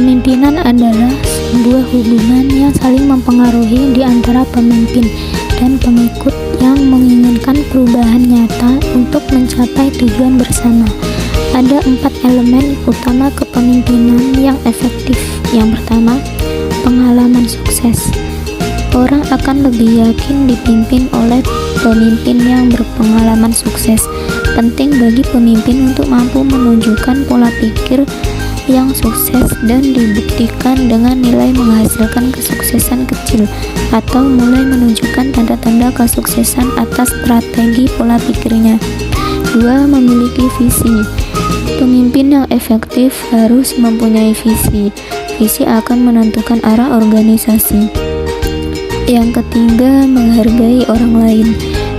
Kepemimpinan adalah sebuah hubungan yang saling mempengaruhi di antara pemimpin dan pengikut yang menginginkan perubahan nyata untuk mencapai tujuan bersama. Ada 4 elemen utama kepemimpinan yang efektif. Yang pertama, pengalaman sukses. Orang akan lebih yakin dipimpin oleh pemimpin yang berpengalaman sukses. Penting bagi pemimpin untuk mampu menunjukkan pola pikir yang sukses dan dibuktikan dengan nilai menghasilkan kesuksesan kecil atau mulai menunjukkan tanda-tanda kesuksesan atas strategi pola pikirnya. 2. Memiliki visi. Pemimpin yang efektif harus mempunyai visi. Visi akan menentukan arah organisasi. Yang ketiga, menghargai orang lain.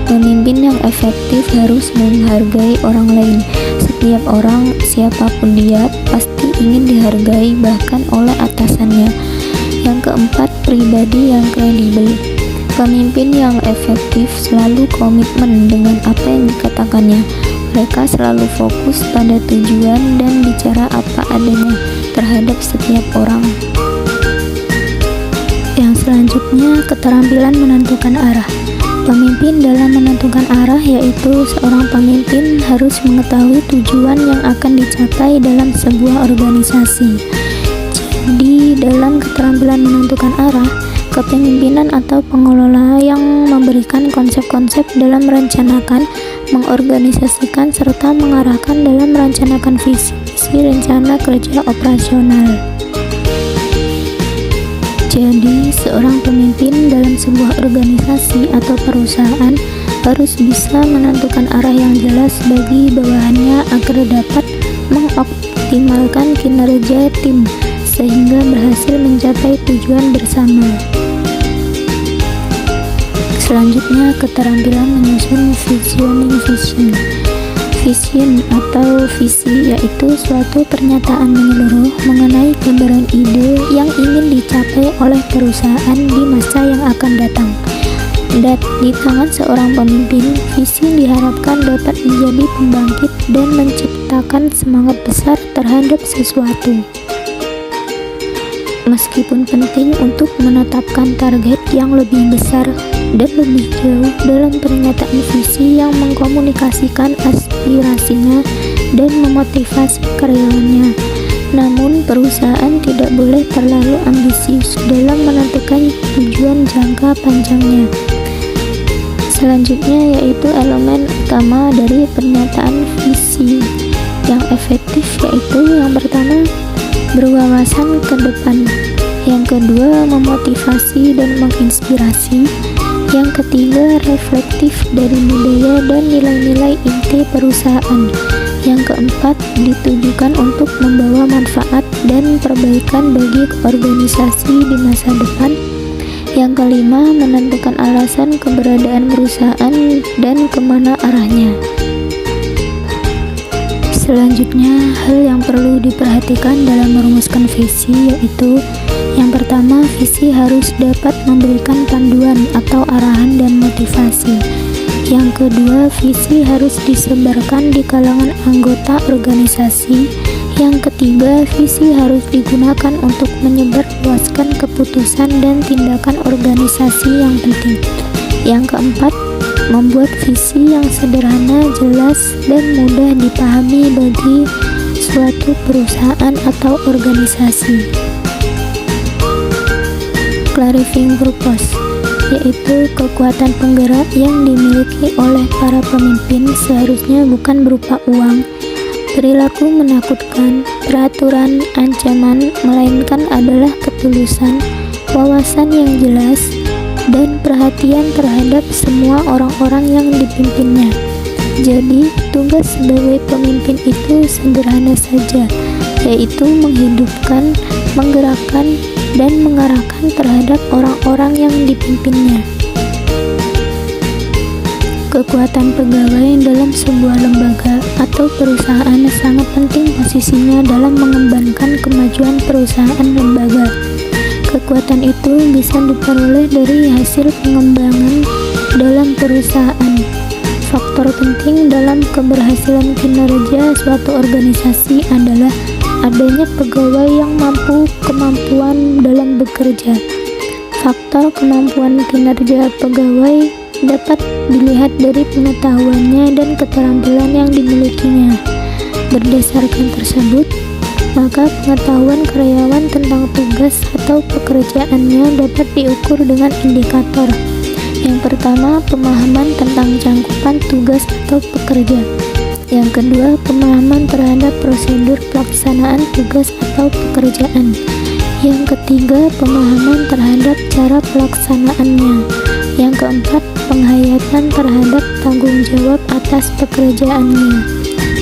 Pemimpin yang efektif harus menghargai orang lain. Setiap orang, siapapun dia, pasti ingin dihargai bahkan oleh atasannya. Yang keempat, pribadi yang kredibel. Pemimpin yang efektif selalu komitmen dengan apa yang dikatakannya. Mereka selalu fokus pada tujuan dan bicara apa adanya terhadap setiap orang. Yang selanjutnya, keterampilan menentukan arah. Pemimpin dalam menentukan arah yaitu seorang pemimpin harus mengetahui tujuan yang akan dicapai dalam sebuah organisasi. Jadi, dalam keterampilan menentukan arah, kepemimpinan atau pengelola yang memberikan konsep-konsep dalam merencanakan, mengorganisasikan, serta mengarahkan dalam merencanakan visi rencana kerja operasional. Jadi, seorang pemimpin dalam sebuah organisasi atau perusahaan harus bisa menentukan arah yang jelas bagi bawahannya agar dapat mengoptimalkan kinerja tim sehingga berhasil mencapai tujuan bersama. Selanjutnya, keterampilan menyusun vision. Vision atau visi yaitu suatu pernyataan menyeluruh mengenai gambaran ide yang ingin dicapai oleh perusahaan di masa yang akan datang. Dan di tangan seorang pemimpin, visi diharapkan dapat menjadi pembangkit dan menciptakan semangat besar terhadap sesuatu. Meskipun penting untuk menetapkan target yang lebih besar dan lebih jauh dalam pernyataan visi yang mengkomunikasikan aspirasinya dan memotivasi karyawannya. Namun, perusahaan tidak boleh terlalu ambisius dalam menentukan tujuan jangka panjangnya. Selanjutnya yaitu elemen utama dari pernyataan visi yang efektif, yaitu yang pertama, berwawasan ke depan. Yang kedua, memotivasi dan menginspirasi. Yang ketiga, reflektif dari budaya dan nilai-nilai inti perusahaan. Yang keempat, ditujukan untuk membawa manfaat dan perbaikan bagi organisasi di masa depan. Yang kelima, menentukan alasan keberadaan perusahaan dan kemana arahnya. Selanjutnya, hal yang perlu diperhatikan dalam merumuskan visi yaitu yang pertama, visi harus dapat memberikan panduan atau arahan dan motivasi. Yang kedua, visi harus disebarkan di kalangan anggota organisasi. Yang ketiga, visi harus digunakan untuk menyebarluaskan keputusan dan tindakan organisasi yang penting. Yang keempat, membuat visi yang sederhana, jelas, dan mudah dipahami bagi suatu perusahaan atau organisasi. Clarifying purpose, yaitu kekuatan penggerak yang dimiliki oleh para pemimpin seharusnya bukan berupa uang, perilaku menakutkan, peraturan, ancaman, melainkan adalah ketulusan, wawasan yang jelas, dan perhatian terhadap semua orang-orang yang dipimpinnya. Jadi, tugas sebagai pemimpin itu sederhana saja, yaitu menghidupkan, menggerakkan, dan mengarahkan terhadap orang-orang yang dipimpinnya. Kekuatan pegawai dalam sebuah lembaga atau perusahaan sangat penting posisinya dalam mengembangkan kemajuan perusahaan lembaga. Kekuatan itu bisa diperoleh dari hasil pengembangan dalam perusahaan. Faktor penting dalam keberhasilan kinerja suatu organisasi adalah adanya pegawai yang mampu kemampuan dalam bekerja. Faktor kemampuan kinerja pegawai dapat dilihat dari pengetahuannya dan keterampilan yang dimilikinya. Berdasarkan tersebut, maka pengetahuan karyawan tentang tugas atau pekerjaannya dapat diukur dengan indikator. Yang pertama, pemahaman tentang cangkupan tugas atau pekerja. Yang kedua, pemahaman terhadap prosedur pelaksanaan tugas atau pekerjaan. Yang ketiga, pemahaman terhadap cara pelaksanaannya. Yang keempat, penghayatan terhadap tanggung jawab atas pekerjaannya.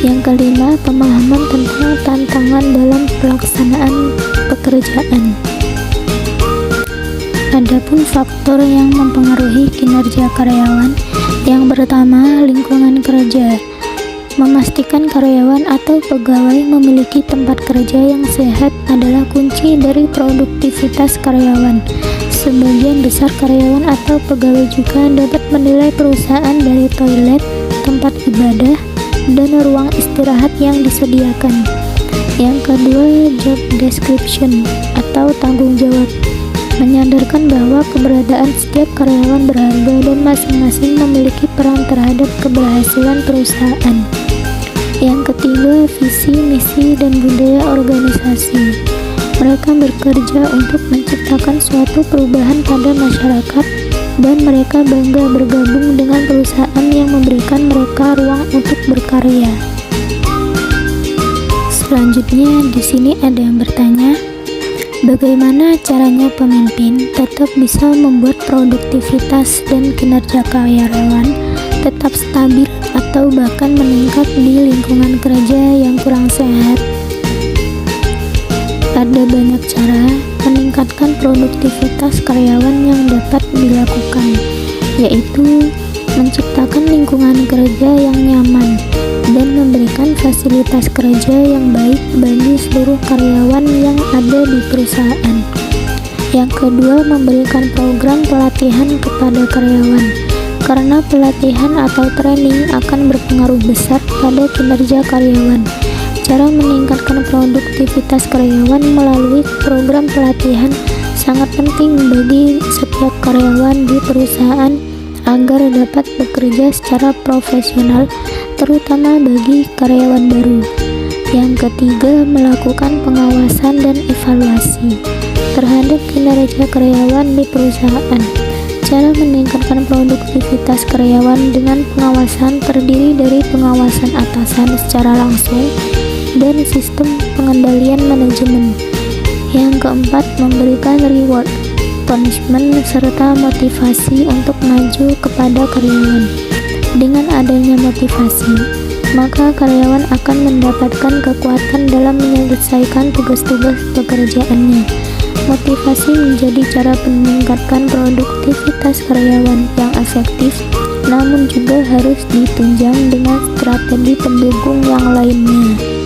Yang kelima, pemahaman tentang tantangan dalam pelaksanaan pekerjaan. Adapun faktor yang mempengaruhi kinerja karyawan, yang pertama, lingkungan kerja. Memastikan karyawan atau pegawai memiliki tempat kerja yang sehat adalah kunci dari produktivitas karyawan. Sebagian besar karyawan atau pegawai juga dapat menilai perusahaan dari toilet, tempat ibadah, dan ruang istirahat yang disediakan. Yang kedua, job description atau tanggung jawab. Menyadarkan bahwa keberadaan setiap karyawan berharga dan masing-masing memiliki peran terhadap keberhasilan perusahaan. Yang ketiga, visi, misi, dan budaya organisasi. Mereka bekerja untuk menciptakan suatu perubahan pada masyarakat, dan mereka bangga bergabung dengan perusahaan yang memberikan mereka ruang untuk berkarya. Selanjutnya, di sini ada yang bertanya, bagaimana caranya pemimpin tetap bisa membuat produktivitas dan kinerja karyawan tetap stabil atau bahkan meningkat di lingkungan kerja yang kurang sehat? Ada banyak cara meningkatkan produktivitas karyawan yang dapat dilakukan, yaitu menciptakan lingkungan kerja yang nyaman dan memberikan fasilitas kerja yang baik bagi seluruh karyawan yang ada di perusahaan. Yang kedua, memberikan program pelatihan kepada karyawan, karena pelatihan atau training akan berpengaruh besar pada kinerja karyawan. Cara meningkatkan produktivitas karyawan melalui program pelatihan sangat penting bagi setiap karyawan di perusahaan agar dapat bekerja secara profesional, terutama bagi karyawan baru. Yang ketiga, melakukan pengawasan dan evaluasi terhadap kinerja karyawan di perusahaan. Cara meningkatkan produktivitas karyawan dengan pengawasan terdiri dari pengawasan atasan secara langsung dan sistem pengendalian manajemen. Yang keempat, memberikan reward, punishment, serta motivasi untuk maju kepada karyawan. Dengan adanya motivasi, maka karyawan akan mendapatkan kekuatan dalam menyelesaikan tugas-tugas pekerjaannya. Motivasi menjadi cara meningkatkan produktivitas karyawan yang efektif, namun juga harus ditunjang dengan strategi pendukung yang lainnya.